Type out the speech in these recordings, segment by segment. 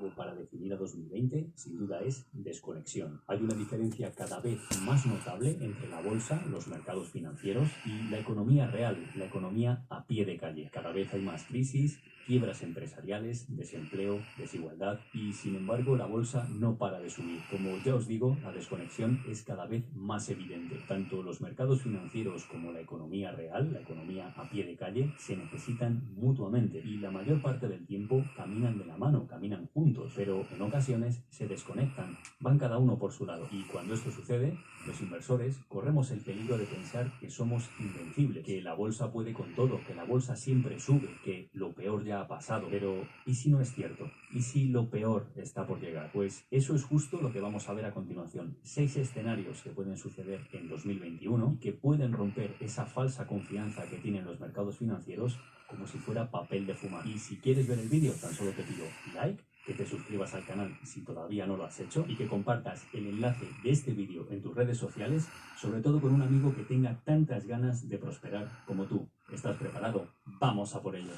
algo para definir a 2020, sin duda es desconexión. Hay una diferencia cada vez más notable entre la bolsa, los mercados financieros y la economía real, la economía a pie de calle. Cada vez hay más crisis, quiebras empresariales, desempleo, desigualdad y, sin embargo, la bolsa no para de subir. Como ya os digo, la desconexión es cada vez más evidente. Tanto los mercados financieros como la economía real, la economía a pie de calle, se necesitan mutuamente y la mayor parte del tiempo caminan de la mano, caminan juntos, pero en ocasiones se desconectan, van cada uno por su lado. Y cuando esto sucede, los inversores corremos el peligro de pensar que somos invencibles, que la bolsa puede con todo, que la bolsa siempre sube, que lo peor ya ha pasado. Pero, ¿y si no es cierto? ¿Y si lo peor está por llegar? Pues eso es justo lo que vamos a ver a continuación. 6 escenarios que pueden suceder en 2021 y que pueden romper esa falsa confianza que tienen los mercados financieros como si fuera papel de fumar. Y si quieres ver el vídeo, tan solo te pido like, que te suscribas al canal si todavía no lo has hecho y que compartas el enlace de este vídeo en tus redes sociales, sobre todo con un amigo que tenga tantas ganas de prosperar como tú. ¿Estás preparado? ¡Vamos a por ello!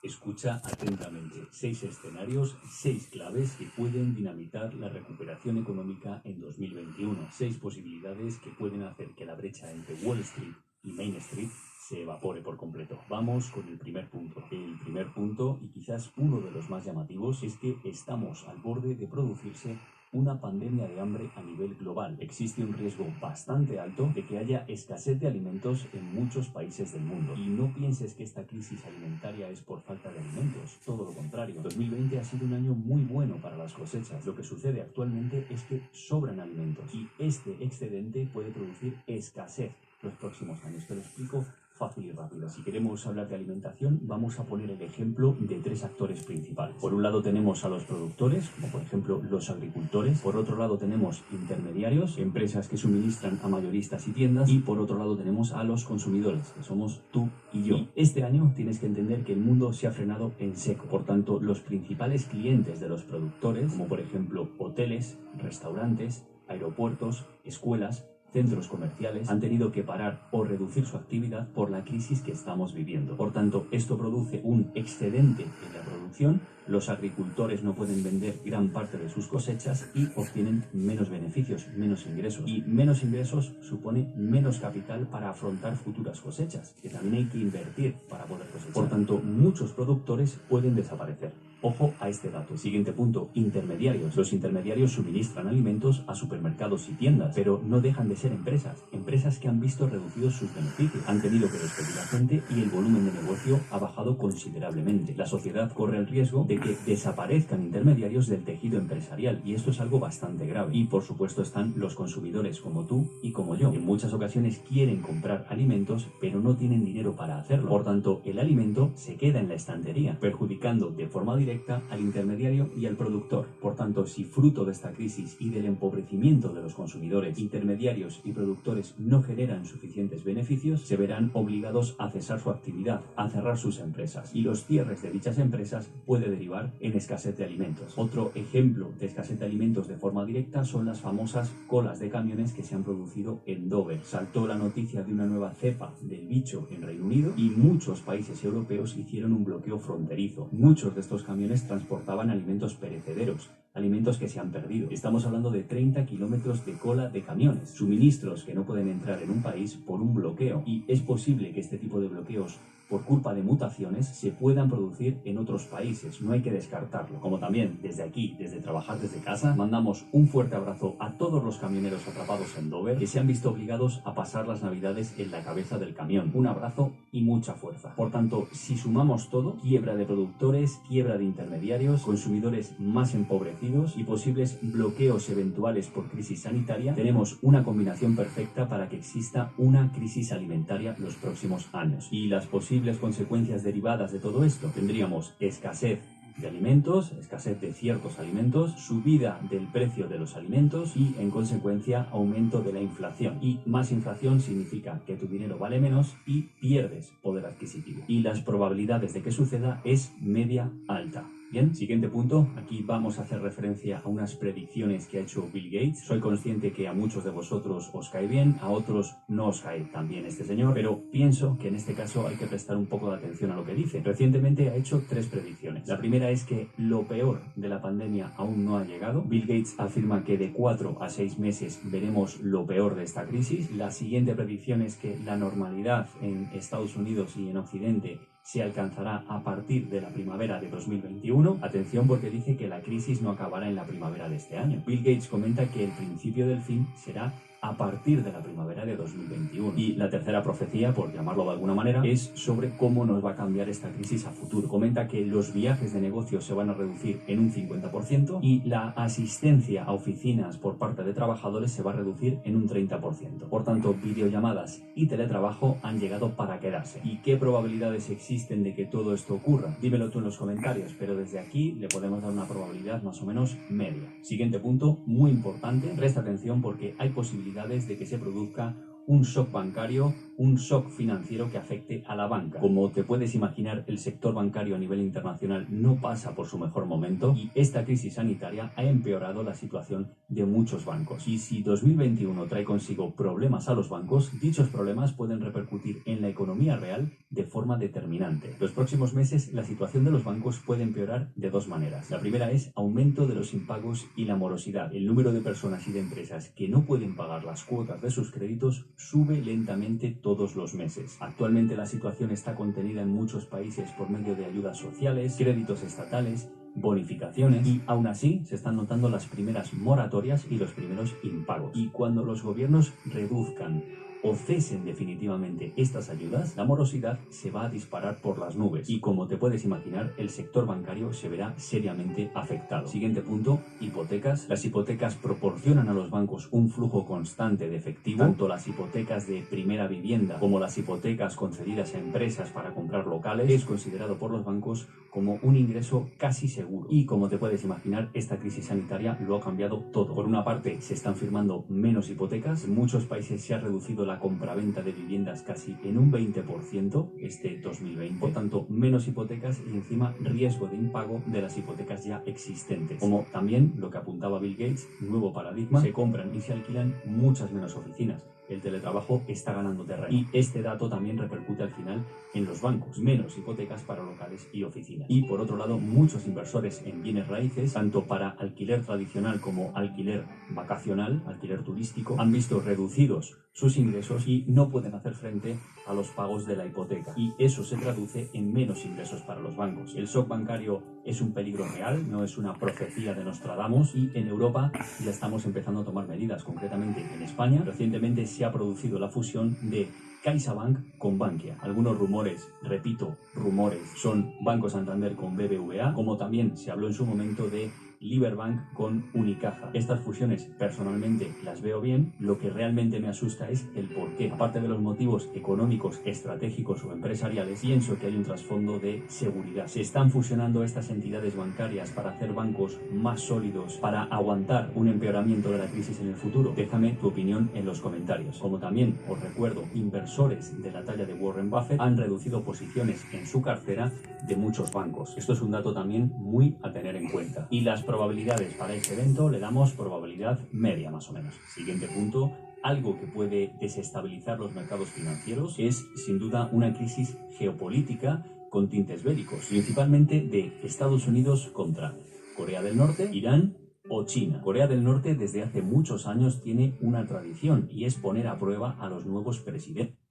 Escucha atentamente. 6 escenarios, 6 claves que pueden dinamitar la recuperación económica en 2021. 6 posibilidades que pueden hacer que la brecha entre Wall Street y Main Street se evapore por completo. Vamos con el primer punto. El primer punto, y quizás uno de los más llamativos, es que estamos al borde de producirse una pandemia de hambre a nivel global. Existe un riesgo bastante alto de que haya escasez de alimentos en muchos países del mundo. Y no pienses que esta crisis alimentaria es por falta de alimentos, todo lo contrario. 2020 ha sido un año muy bueno para las cosechas. Lo que sucede actualmente es que sobran alimentos y este excedente puede producir escasez los próximos años. Te lo explico fácil y rápido. Si queremos hablar de alimentación, vamos a poner el ejemplo de 3 actores principales. Por un lado tenemos a los productores, como por ejemplo los agricultores. Por otro lado tenemos intermediarios, empresas que suministran a mayoristas y tiendas. Y por otro lado tenemos a los consumidores, que somos tú y yo. Y este año tienes que entender que el mundo se ha frenado en seco. Por tanto, los principales clientes de los productores, como por ejemplo hoteles, restaurantes, aeropuertos, escuelas, centros comerciales, han tenido que parar o reducir su actividad por la crisis que estamos viviendo. Por tanto, esto produce un excedente en la producción, los agricultores no pueden vender gran parte de sus cosechas y obtienen menos beneficios, menos ingresos. Y menos ingresos supone menos capital para afrontar futuras cosechas, que también hay que invertir para poder cosechar. Por tanto, muchos productores pueden desaparecer. Ojo a este dato. Siguiente punto, intermediarios. Los intermediarios suministran alimentos a supermercados y tiendas, pero no dejan de ser empresas que han visto reducidos sus beneficios, han tenido que despedir a gente y el volumen de negocio ha bajado considerablemente. La sociedad corre el riesgo de que desaparezcan intermediarios del tejido empresarial y esto es algo bastante grave. Y por supuesto están los consumidores como tú y como yo. En muchas ocasiones quieren comprar alimentos, pero no tienen dinero para hacerlo. Por tanto, el alimento se queda en la estantería, perjudicando de forma directa al intermediario y al productor. Por tanto, si fruto de esta crisis y del empobrecimiento de los consumidores, intermediarios y productores no generan suficientes beneficios, se verán obligados a cesar su actividad, a cerrar sus empresas, y los cierres de dichas empresas puede derivar en escasez de alimentos. Otro ejemplo de escasez de alimentos de forma directa son las famosas colas de camiones que se han producido en Dover. Saltó la noticia de una nueva cepa del bicho en Reino Unido y muchos países europeos hicieron un bloqueo fronterizo. Muchos de estos camiones transportaban alimentos perecederos, alimentos que se han perdido. Estamos hablando de 30 kilómetros de cola de camiones, suministros que no pueden entrar en un país por un bloqueo. Y es posible que este tipo de bloqueos, por culpa de mutaciones, se puedan producir en otros países. No hay que descartarlo. Como también, desde aquí, desde trabajar desde casa, mandamos un fuerte abrazo a todos los camioneros atrapados en Dover que se han visto obligados a pasar las navidades en la cabeza del camión. Un abrazo y mucha fuerza. Por tanto, si sumamos todo, quiebra de productores, quiebra de intermediarios, consumidores más empobrecidos y posibles bloqueos eventuales por crisis sanitaria, tenemos una combinación perfecta para que exista una crisis alimentaria los próximos años. Y las posibles consecuencias derivadas de todo esto, tendríamos escasez de alimentos, escasez de ciertos alimentos, subida del precio de los alimentos y, en consecuencia, aumento de la inflación. Y más inflación significa que tu dinero vale menos y pierdes poder adquisitivo. Y las probabilidades de que suceda es media alta. Bien, siguiente punto. Aquí vamos a hacer referencia a unas predicciones que ha hecho Bill Gates. Soy consciente que a muchos de vosotros os cae bien, a otros no os cae tan bien este señor, pero pienso que en este caso hay que prestar un poco de atención a lo que dice. Recientemente ha hecho 3 predicciones. La primera es que lo peor de la pandemia aún no ha llegado. Bill Gates afirma que de 4 a 6 meses veremos lo peor de esta crisis. La siguiente predicción es que la normalidad en Estados Unidos y en Occidente se alcanzará a partir de la primavera de 2021. Atención, porque dice que la crisis no acabará en la primavera de este año. Bill Gates comenta que el principio del fin será a partir de la primavera de 2021. Y la tercera profecía, por llamarlo de alguna manera, es sobre cómo nos va a cambiar esta crisis a futuro. Comenta que los viajes de negocios se van a reducir en un 50% y la asistencia a oficinas por parte de trabajadores se va a reducir en un 30%. Por tanto, videollamadas y teletrabajo han llegado para quedarse. ¿Y qué probabilidades existen de que todo esto ocurra? Dímelo tú en los comentarios, pero desde aquí le podemos dar una probabilidad más o menos media. Siguiente punto, muy importante, presta atención porque hay posibilidades de que se produzca un shock bancario, un shock financiero que afecte a la banca. Como te puedes imaginar, el sector bancario a nivel internacional no pasa por su mejor momento y esta crisis sanitaria ha empeorado la situación de muchos bancos. Y si 2021 trae consigo problemas a los bancos, dichos problemas pueden repercutir en la economía real de forma determinante. Los próximos meses la situación de los bancos puede empeorar de 2 maneras. La primera es aumento de los impagos y la morosidad. El número de personas y de empresas que no pueden pagar las cuotas de sus créditos sube lentamente todos los meses. Actualmente la situación está contenida en muchos países por medio de ayudas sociales, créditos estatales, bonificaciones y aún así se están notando las primeras moratorias y los primeros impagos. Y cuando los gobiernos reduzcan o cesen definitivamente estas ayudas, la morosidad se va a disparar por las nubes y, como te puedes imaginar, el sector bancario se verá seriamente afectado. Siguiente punto, hipotecas. Las hipotecas proporcionan a los bancos un flujo constante de efectivo. Tanto las hipotecas de primera vivienda como las hipotecas concedidas a empresas para comprar locales es considerado por los bancos como un ingreso casi seguro. Y como te puedes imaginar, esta crisis sanitaria lo ha cambiado todo. Por una parte, se están firmando menos hipotecas. En muchos países se ha reducido la compraventa de viviendas casi en un 20% este 2020. Por tanto, menos hipotecas y encima riesgo de impago de las hipotecas ya existentes. Como también lo que apuntaba Bill Gates, nuevo paradigma, se compran y se alquilan muchas menos oficinas. El teletrabajo está ganando terreno y este dato también repercute al final en los bancos, menos hipotecas para locales y oficinas. Y por otro lado, muchos inversores en bienes raíces, tanto para alquiler tradicional como alquiler vacacional, alquiler turístico, han visto reducidos sus ingresos y no pueden hacer frente a los pagos de la hipoteca. Y eso se traduce en menos ingresos para los bancos. El shock bancario es un peligro real, no es una profecía de Nostradamus, y en Europa ya estamos empezando a tomar medidas. Concretamente en España, recientemente se ha producido la fusión de CaixaBank con Bankia. Algunos rumores, repito, rumores, son Banco Santander con BBVA, como también se habló en su momento de Liberbank con Unicaja. Estas fusiones personalmente las veo bien, lo que realmente me asusta es el porqué. Aparte de los motivos económicos, estratégicos o empresariales, pienso que hay un trasfondo de seguridad. Se están fusionando estas entidades bancarias para hacer bancos más sólidos, para aguantar un empeoramiento de la crisis en el futuro. Déjame tu opinión en los comentarios. Como también os recuerdo, inversores de la talla de Warren Buffett han reducido posiciones en su cartera de muchos bancos. Esto es un dato también muy a tener en cuenta. Y las probabilidades para este evento le damos probabilidad media más o menos. Siguiente punto, algo que puede desestabilizar los mercados financieros es sin duda una crisis geopolítica con tintes bélicos, principalmente de Estados Unidos contra Corea del Norte, Irán o China. Corea del Norte desde hace muchos años tiene una tradición y es poner a prueba a los nuevos presidentes.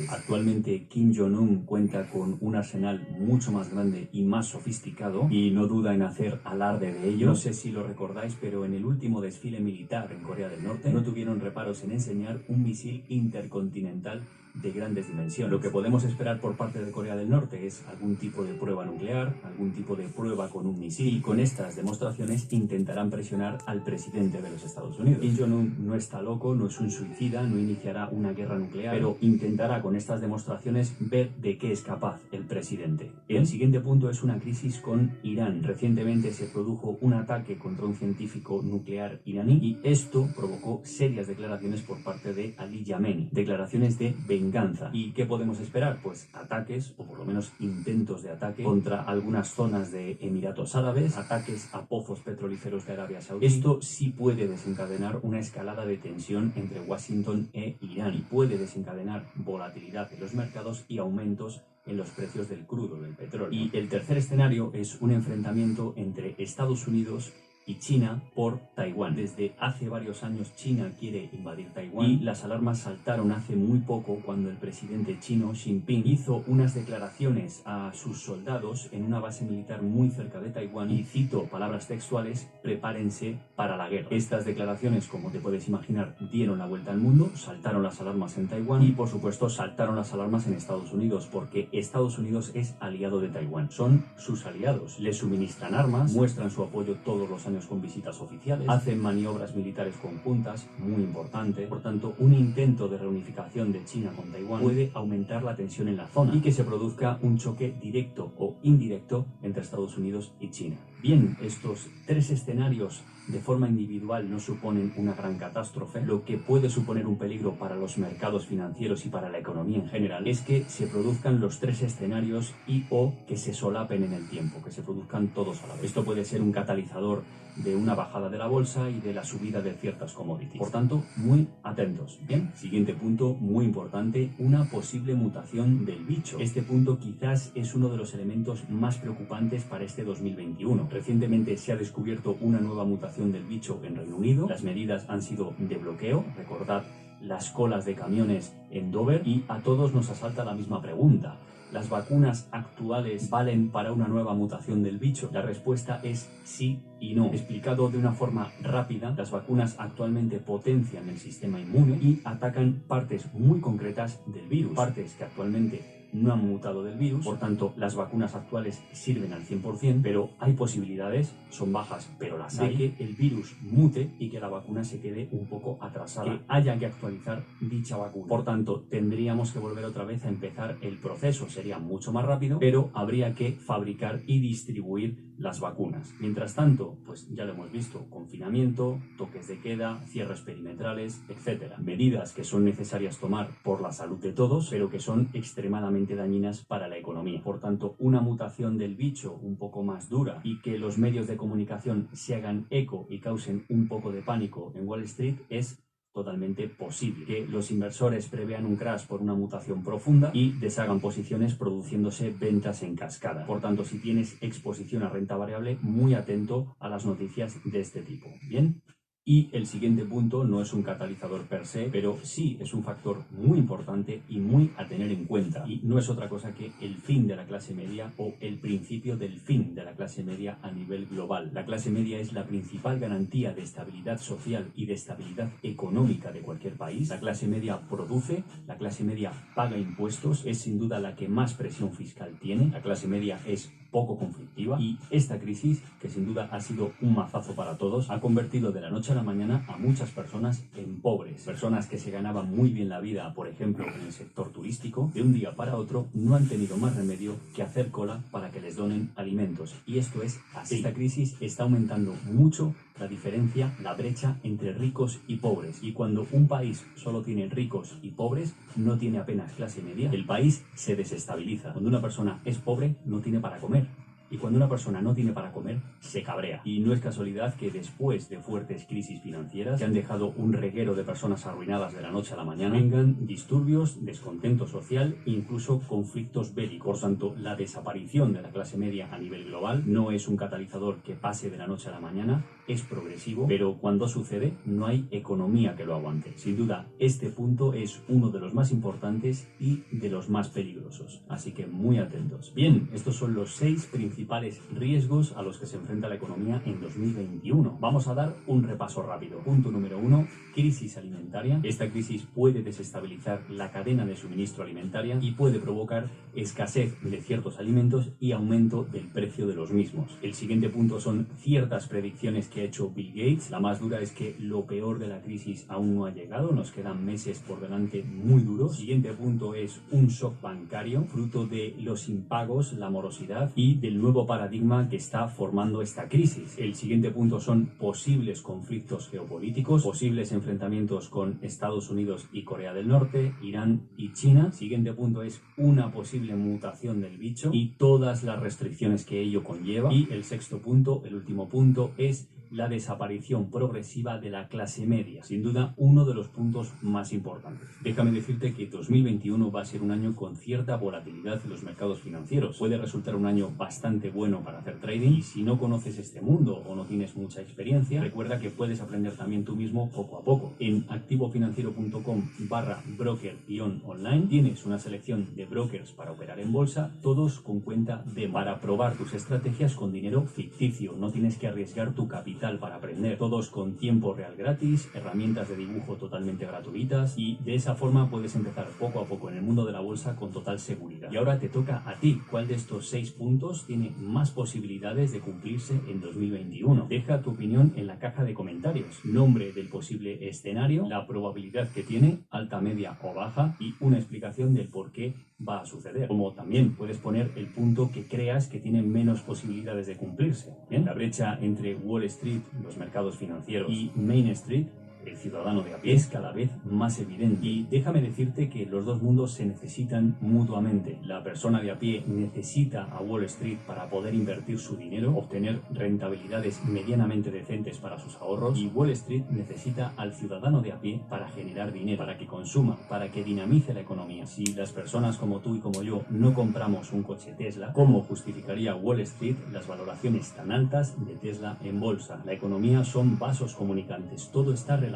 Actualmente Kim Jong-un cuenta con un arsenal mucho más grande y más sofisticado y no duda en hacer alarde de ello. No sé si lo recordáis, pero en el último desfile militar en Corea del Norte no tuvieron reparos en enseñar un misil intercontinental de grandes dimensiones. Lo que podemos esperar por parte de Corea del Norte es algún tipo de prueba nuclear, algún tipo de prueba con un misil, y con estas demostraciones intentarán presionar al presidente de los Estados Unidos. Kim Jong-un no está loco, no es un suicida, no iniciará una guerra nuclear, pero intentará con estas demostraciones ver de qué es capaz el presidente. El siguiente punto es una crisis con Irán. Recientemente se produjo un ataque contra un científico nuclear iraní y esto provocó serias declaraciones por parte de Ali Yameni, declaraciones de venganza. ¿Y qué podemos esperar? Pues ataques, o por lo menos intentos de ataque, contra algunas zonas de Emiratos Árabes, ataques a pozos petrolíferos de Arabia Saudí. Esto sí puede desencadenar una escalada de tensión entre Washington e Irán y puede desencadenar volatilidad en los mercados y aumentos en los precios del crudo, del petróleo. Y el tercer escenario es un enfrentamiento entre Estados Unidos y China por Taiwán. Desde hace varios años China quiere invadir Taiwán y las alarmas saltaron hace muy poco cuando el presidente chino Xi Jinping hizo unas declaraciones a sus soldados en una base militar muy cerca de Taiwán y cito palabras textuales: prepárense para la guerra. Estas declaraciones, como te puedes imaginar, dieron la vuelta al mundo, saltaron las alarmas en Taiwán y por supuesto saltaron las alarmas en Estados Unidos, porque Estados Unidos es aliado de Taiwán, son sus aliados, les suministran armas, muestran su apoyo todos los años con visitas oficiales, hacen maniobras militares conjuntas, muy importante. Por tanto, un intento de reunificación de China con Taiwán puede aumentar la tensión en la zona y que se produzca un choque directo o indirecto entre Estados Unidos y China. Bien, estos tres escenarios de forma individual no suponen una gran catástrofe. Lo que puede suponer un peligro para los mercados financieros y para la economía en general es que se produzcan los tres escenarios y o que se solapen en el tiempo, que se produzcan todos a la vez. Esto puede ser un catalizador de una bajada de la bolsa y de la subida de ciertas commodities. Por tanto, muy atentos. Bien, siguiente punto muy importante, una posible mutación del bicho. Este punto quizás es uno de los elementos más preocupantes para este 2021. Recientemente se ha descubierto una nueva mutación del bicho en Reino Unido. Las medidas han sido de bloqueo. Recordad las colas de camiones en Dover y a todos nos asalta la misma pregunta. ¿Las vacunas actuales valen para una nueva mutación del bicho? La respuesta es sí y no. Explicado de una forma rápida, las vacunas actualmente potencian el sistema inmune y atacan partes muy concretas del virus, partes que actualmente no han mutado del virus. Por tanto, las vacunas actuales sirven al 100%, pero hay posibilidades, son bajas, pero las hay, de que el virus mute y que la vacuna se quede un poco atrasada, que haya que actualizar dicha vacuna. Por tanto, tendríamos que volver otra vez a empezar el proceso. Sería mucho más rápido, pero habría que fabricar y distribuir las vacunas. Mientras tanto, pues ya lo hemos visto, confinamiento, toques de queda, cierres perimetrales, etc. Medidas que son necesarias tomar por la salud de todos, pero que son extremadamente dañinas para la economía. Por tanto, una mutación del bicho un poco más dura y que los medios de comunicación se hagan eco y causen un poco de pánico en Wall Street es totalmente posible. Que los inversores prevean un crash por una mutación profunda y deshagan posiciones produciéndose ventas en cascada. Por tanto, si tienes exposición a renta variable, muy atento a las noticias de este tipo. ¿Bien? Y el siguiente punto no es un catalizador per se, pero sí es un factor muy importante y muy a tener en cuenta. Y no es otra cosa que el fin de la clase media o el principio del fin de la clase media a nivel global. La clase media es la principal garantía de estabilidad social y de estabilidad económica de cualquier país. La clase media produce, la clase media paga impuestos, es sin duda la que más presión fiscal tiene. La clase media es poco conflictiva y esta crisis, que sin duda ha sido un mazazo para todos, ha convertido de la noche a la mañana a muchas personas en pobres. Personas que se ganaban muy bien la vida, por ejemplo, en el sector turístico, de un día para otro no han tenido más remedio que hacer cola para que les donen alimentos. Y esto es así. Esta crisis está aumentando mucho la diferencia, la brecha entre ricos y pobres. Y cuando un país solo tiene ricos y pobres, no tiene apenas clase media, el país se desestabiliza. Cuando una persona es pobre, no tiene para comer. Y cuando una persona no tiene para comer, se cabrea. Y no es casualidad que después de fuertes crisis financieras que han dejado un reguero de personas arruinadas de la noche a la mañana, vengan disturbios, descontento social e incluso conflictos bélicos. Por tanto, la desaparición de la clase media a nivel global no es un catalizador que pase de la noche a la mañana, es progresivo, pero cuando sucede no hay economía que lo aguante. Sin duda, este punto es uno de los más importantes y de los más peligrosos. Así que muy atentos. Bien, estos son los 6 principales principales riesgos a los que se enfrenta la economía en 2021. Vamos a dar un repaso rápido. Punto número 1, crisis alimentaria. Esta crisis puede desestabilizar la cadena de suministro alimentaria y puede provocar escasez de ciertos alimentos y aumento del precio de los mismos. El siguiente punto son ciertas predicciones que ha hecho Bill Gates. La más dura es que lo peor de la crisis aún no ha llegado, nos quedan meses por delante muy duros. Siguiente punto es un shock bancario, fruto de los impagos, la morosidad y del nuevo paradigma que está formando esta crisis. El siguiente punto son posibles conflictos geopolíticos, posibles enfrentamientos con Estados Unidos y Corea del Norte, Irán y China. Siguiente punto es una posible mutación del bicho y todas las restricciones que ello conlleva. Y el sexto punto, el último punto, es la desaparición progresiva de la clase media. Sin duda, uno de los puntos más importantes. Déjame decirte que 2021 va a ser un año con cierta volatilidad en los mercados financieros. Puede resultar un año bastante bueno para hacer trading y si no conoces este mundo o no tienes mucha experiencia, recuerda que puedes aprender también tú mismo poco a poco. En activofinanciero.com/broker-online tienes una selección de brokers para operar en bolsa, todos con cuenta demo, para probar tus estrategias con dinero ficticio. No tienes que arriesgar tu capital para aprender, todos con tiempo real gratis, herramientas de dibujo totalmente gratuitas y de esa forma puedes empezar poco a poco en el mundo de la bolsa con total seguridad. Y ahora te toca a ti. ¿Cuál de estos 6 puntos tiene más posibilidades de cumplirse en 2021? Deja tu opinión en la caja de comentarios. Nombre del posible escenario, la probabilidad que tiene, alta, media o baja y una explicación del por qué va a suceder. Como también puedes poner el punto que creas que tiene menos posibilidades de cumplirse. ¿Bien? La brecha entre Wall Street, los mercados financieros, y Main Street, el ciudadano de a pie, es cada vez más evidente. Y déjame decirte que los dos mundos se necesitan mutuamente. La persona de a pie necesita a Wall Street para poder invertir su dinero, obtener rentabilidades medianamente decentes para sus ahorros, y Wall Street necesita al ciudadano de a pie para generar dinero, para que consuma, para que dinamice la economía. Si las personas como tú y como yo no compramos un coche Tesla, ¿cómo justificaría Wall Street las valoraciones tan altas de Tesla en bolsa? La economía son vasos comunicantes, todo está relacionado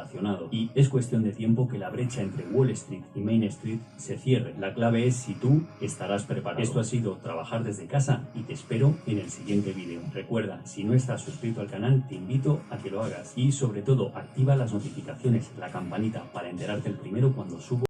y es cuestión de tiempo que la brecha entre Wall Street y Main Street se cierre. La clave es si tú estarás preparado. Esto ha sido Trabajar desde casa y te espero en el siguiente vídeo. Recuerda, si no estás suscrito al canal, te invito a que lo hagas y sobre todo activa las notificaciones, la campanita para enterarte el primero cuando subo